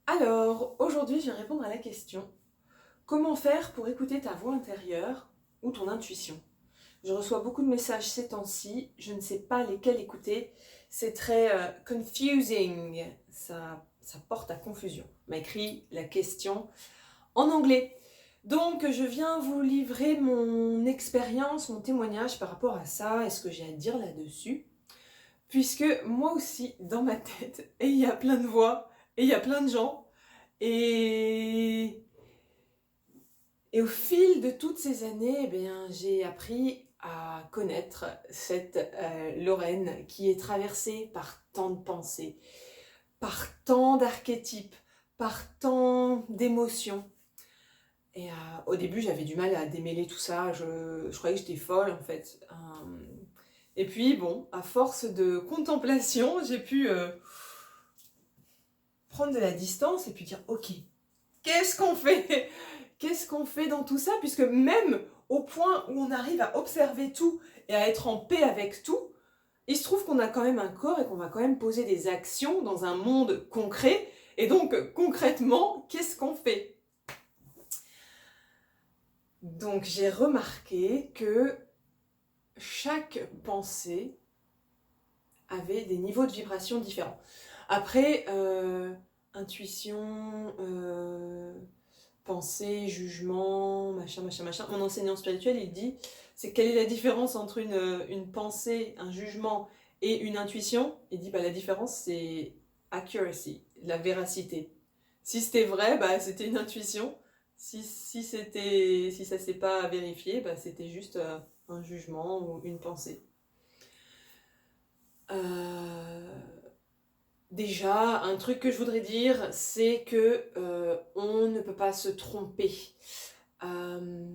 Alors, aujourd'hui, je vais répondre à la question: comment faire pour écouter ta voix intérieure ou ton intuition? Je reçois beaucoup de messages ces temps-ci, je ne sais pas lesquels écouter, c'est très confusing, ça porte à confusion. M'a écrit la question en anglais. Donc, je viens vous livrer mon expérience, mon témoignage par rapport à ça et ce que j'ai à dire là-dessus. Puisque moi aussi, dans ma tête, et il y a plein de voix, et il y a plein de gens, et, et au fil de toutes ces années, eh bien, j'ai appris à connaître cette Lorraine qui est traversée par tant de pensées, par tant d'archétypes, par tant d'émotions. Et au début, j'avais du mal à démêler tout ça, je croyais que j'étais folle en fait. Et puis bon, à force de contemplation, j'ai pu prendre de la distance et puis dire ok, qu'est-ce qu'on fait? Qu'est-ce qu'on fait dans tout ça? Puisque même au point où on arrive à observer tout et à être en paix avec tout, il se trouve qu'on a quand même un corps et qu'on va quand même poser des actions dans un monde concret. Et donc concrètement, qu'est-ce qu'on fait? Donc j'ai remarqué que chaque pensée avait des niveaux de vibration différents. Après, intuition, pensée, jugement, machin, machin, machin. Mon enseignant spirituel, il dit, c'est quelle est la différence entre une pensée, un jugement et une intuition? Il dit, bah, la différence, c'est accuracy, la véracité. Si c'était vrai, bah, c'était une intuition. Si ça s'est pas vérifié, bah, c'était juste un jugement ou une pensée. Euh, Déjà, un truc que je voudrais dire, c'est que on ne peut pas se tromper. Euh,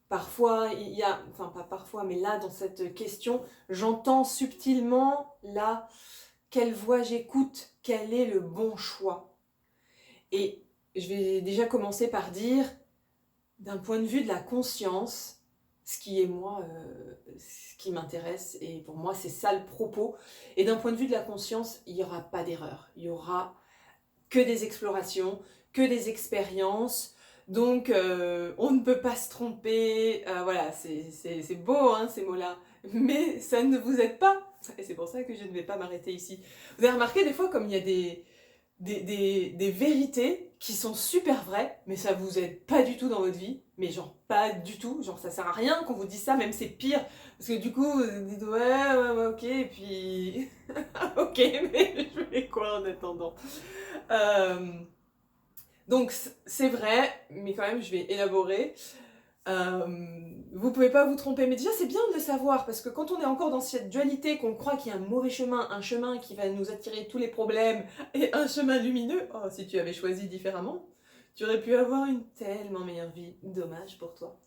Parfois, il y a, enfin pas parfois, mais là dans cette question, j'entends subtilement là quelle voix j'écoute, quel est le bon choix. Et je vais déjà commencer par dire, d'un point de vue de la conscience, ce qui est moi, ce qui m'intéresse, et pour moi c'est ça le propos. Et d'un point de vue de la conscience, il n'y aura pas d'erreur. Il y aura que des explorations, que des expériences. Donc on ne peut pas se tromper. Voilà, c'est beau hein, ces mots-là. Mais ça ne vous aide pas. Et c'est pour ça que je ne vais pas m'arrêter ici. Vous avez remarqué des fois comme il y a des vérités qui sont super vraies, mais ça vous aide pas du tout dans votre vie, mais genre pas du tout, genre ça sert à rien qu'on vous dise ça, même c'est pire, parce que du coup vous dites ouais, ok, et puis ok, mais je fais quoi en attendant? euh, donc c'est vrai, mais quand même je vais élaborer. Vous pouvez pas vous tromper, mais déjà c'est bien de le savoir parce que quand on est encore dans cette dualité, qu'on croit qu'il y a un mauvais chemin, un chemin qui va nous attirer tous les problèmes et un chemin lumineux, oh si tu avais choisi différemment, tu aurais pu avoir une tellement meilleure vie. Dommage pour toi.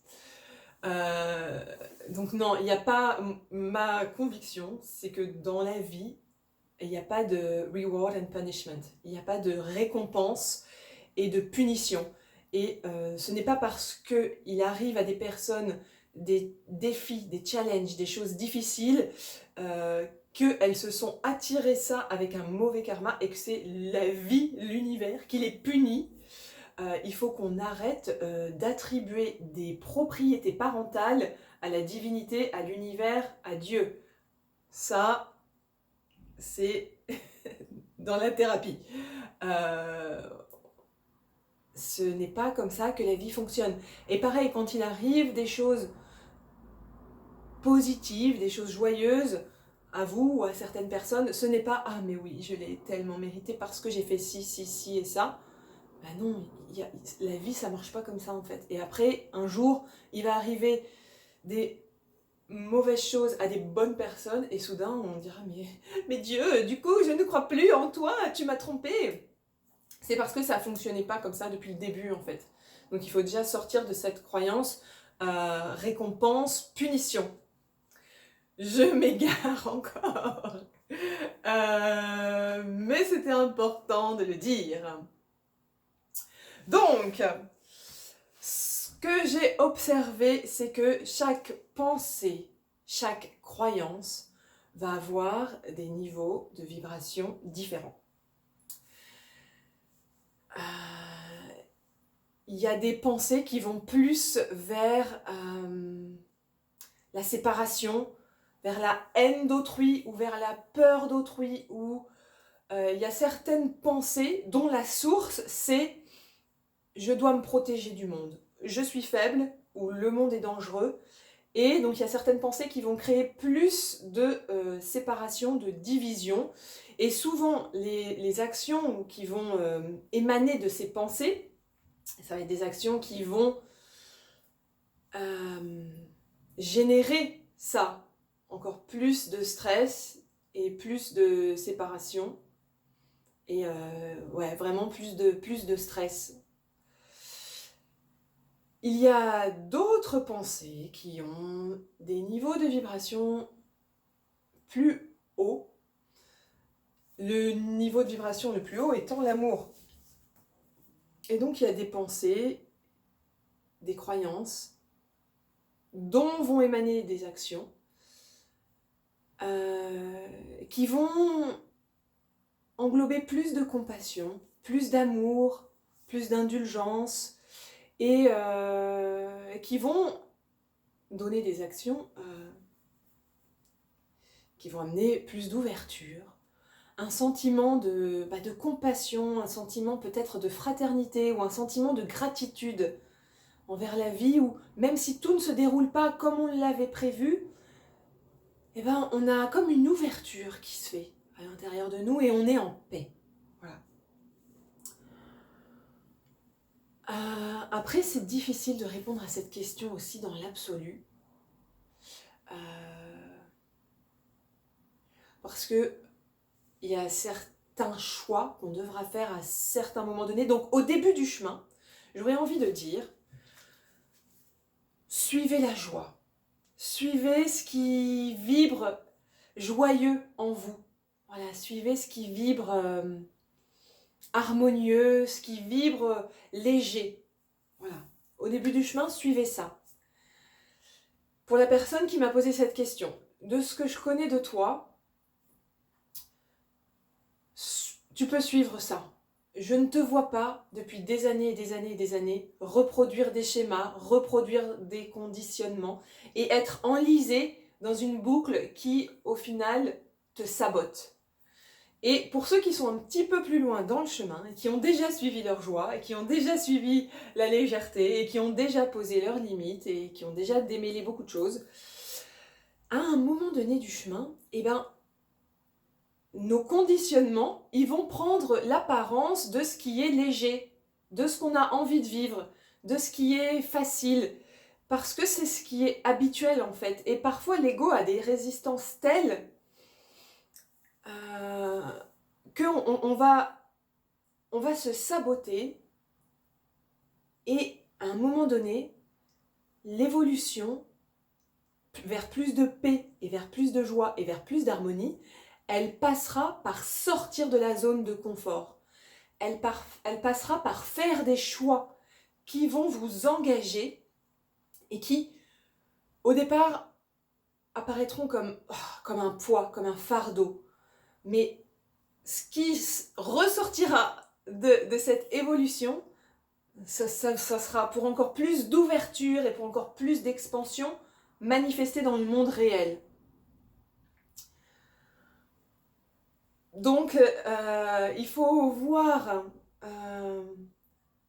Euh, donc non, il n'y a pas. Ma conviction, c'est que dans la vie, il n'y a pas de reward and punishment. Il n'y a pas de récompense et de punition. Et ce n'est pas parce qu'il arrive à des personnes des défis, des challenges, des choses difficiles, qu'elles se sont attirées ça avec un mauvais karma et que c'est la vie, l'univers qui les punit. Il faut qu'on arrête d'attribuer des propriétés parentales à la divinité, à l'univers, à Dieu. Ça, c'est dans la thérapie. Euh, ce n'est pas comme ça que la vie fonctionne. Et pareil, quand il arrive des choses positives, des choses joyeuses, à vous ou à certaines personnes, ce n'est pas ah mais oui, je l'ai tellement mérité parce que j'ai fait ci, ci, ci et ça. Ben non, la vie ça marche pas comme ça en fait. Et après, un jour, il va arriver des mauvaises choses à des bonnes personnes et soudain on dira mais Dieu, du coup je ne crois plus en toi, tu m'as trompé. C'est parce que ça fonctionnait pas comme ça depuis le début en fait. Donc il faut déjà sortir de cette croyance récompense, punition. Je m'égare encore. Mais c'était important de le dire. Donc, ce que j'ai observé, c'est que chaque pensée, chaque croyance va avoir des niveaux de vibration différents. il y a des pensées qui vont plus vers la séparation, vers la haine d'autrui ou vers la peur d'autrui, ou il y a certaines pensées dont la source c'est je dois me protéger du monde, je suis faible ou le monde est dangereux. Et donc il y a certaines pensées qui vont créer plus de séparation, de division. Et souvent les actions qui vont émaner de ces pensées, ça va être des actions qui vont générer ça, encore plus de stress et plus de séparation. Et ouais, vraiment plus de stress. Il y a d'autres pensées qui ont des niveaux de vibration plus hauts. Le niveau de vibration le plus haut étant l'amour. Et donc il y a des pensées, des croyances, dont vont émaner des actions, qui vont englober plus de compassion, plus d'amour, plus d'indulgence, et qui vont donner des actions qui vont amener plus d'ouverture, un sentiment de compassion, un sentiment peut-être de fraternité ou un sentiment de gratitude envers la vie, où même si tout ne se déroule pas comme on l'avait prévu, eh ben, on a comme une ouverture qui se fait à l'intérieur de nous et on est en paix. Voilà. Après, c'est difficile de répondre à cette question aussi dans l'absolu. Parce que il y a certains choix qu'on devra faire à certains moments donnés. Donc au début du chemin, j'aurais envie de dire, suivez la joie. Suivez ce qui vibre joyeux en vous. Voilà, suivez ce qui vibre harmonieux, ce qui vibre léger. Voilà. Au début du chemin, suivez ça. Pour la personne qui m'a posé cette question, de ce que je connais de toi, tu peux suivre ça. Je ne te vois pas, depuis des années et des années et des années, reproduire des schémas, reproduire des conditionnements et être enlisé dans une boucle qui, au final, te sabote. Et pour ceux qui sont un petit peu plus loin dans le chemin, et qui ont déjà suivi leur joie, et qui ont déjà suivi la légèreté, et qui ont déjà posé leurs limites, et qui ont déjà démêlé beaucoup de choses, à un moment donné du chemin, eh ben, nos conditionnements, ils vont prendre l'apparence de ce qui est léger, de ce qu'on a envie de vivre, de ce qui est facile, parce que c'est ce qui est habituel en fait. Et parfois l'ego a des résistances telles qu'on va se saboter, et à un moment donné, l'évolution vers plus de paix et vers plus de joie et vers plus d'harmonie, elle passera par sortir de la zone de confort. Elle passera par faire des choix qui vont vous engager et qui, au départ, apparaîtront comme un poids, comme un fardeau. Mais ce qui ressortira de cette évolution, ça sera pour encore plus d'ouverture et pour encore plus d'expansion manifestée dans le monde réel. Donc, il faut voir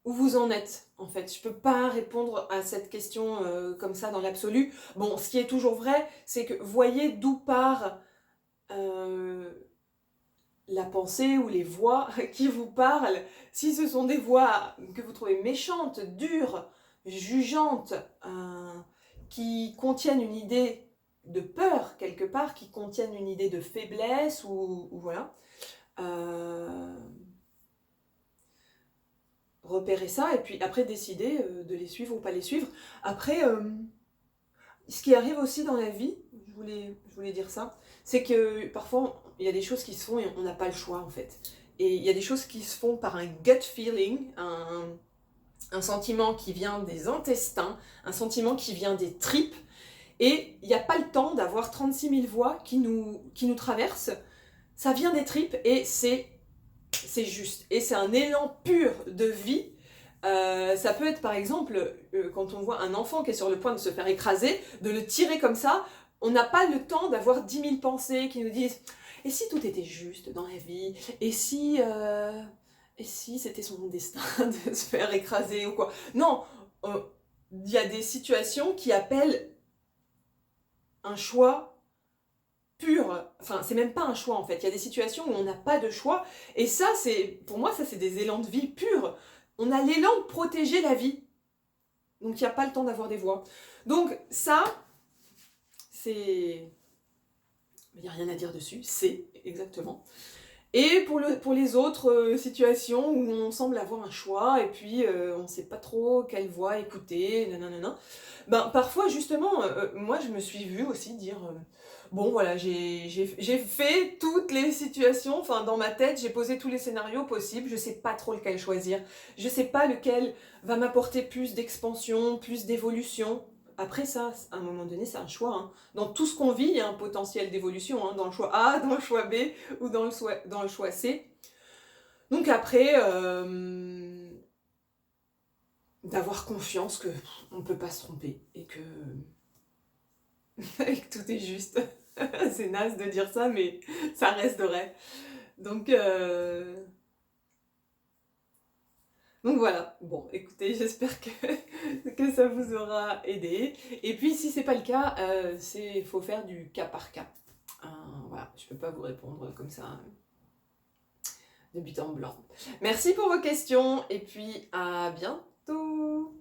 où vous en êtes, en fait. Je ne peux pas répondre à cette question comme ça dans l'absolu. Bon, ce qui est toujours vrai, c'est que voyez d'où part la pensée ou les voix qui vous parlent. Si ce sont des voix que vous trouvez méchantes, dures, jugeantes, qui contiennent une idée de peur quelque part, qui contiennent une idée de faiblesse ou voilà, repérez ça et puis après décidez de les suivre ou pas les suivre. Après, ce qui arrive aussi dans la vie, je voulais dire ça, c'est que parfois il y a des choses qui se font et on n'a pas le choix en fait. Et il y a des choses qui se font par un gut feeling, un sentiment qui vient des intestins, un sentiment qui vient des tripes. Et il n'y a pas le temps d'avoir 36 000 voix qui nous traversent. Ça vient des tripes et c'est juste. Et c'est un élan pur de vie Ça peut être par exemple, quand on voit un enfant qui est sur le point de se faire écraser, de le tirer comme ça, on n'a pas le temps d'avoir 10 000 pensées qui nous disent « Et si tout était juste dans la vie? Et si c'était son destin de se faire écraser ou quoi ?» Non, il y a des situations qui appellent un choix pur. Enfin, c'est même pas un choix en fait. Il y a des situations où on n'a pas de choix. Et ça, pour moi, ça c'est des élans de vie purs. On a l'élan de protéger la vie. Donc il n'y a pas le temps d'avoir des voix. Donc ça, c'est... Il n'y a rien à dire dessus, c'est exactement. Et pour les autres situations où on semble avoir un choix et puis on ne sait pas trop quelle voix écouter, nanana, ben, parfois justement, moi je me suis vue aussi dire bon voilà, j'ai fait toutes les situations, enfin dans ma tête j'ai posé tous les scénarios possibles, je ne sais pas trop lequel choisir, je ne sais pas lequel va m'apporter plus d'expansion, plus d'évolution. Après ça, à un moment donné, c'est un choix. Hein. Dans tout ce qu'on vit, il y a un potentiel d'évolution, hein, dans le choix A, dans le choix B ou dans le choix C. Donc après, d'avoir confiance que on ne peut pas se tromper et que tout est juste. C'est naze de dire ça, mais ça reste vrai. Donc, donc voilà, bon, écoutez, j'espère que ça vous aura aidé. Et puis, si c'est pas le cas, faut faire du cas par cas. Voilà, je peux pas vous répondre comme ça de but en blanc. Merci pour vos questions et puis à bientôt.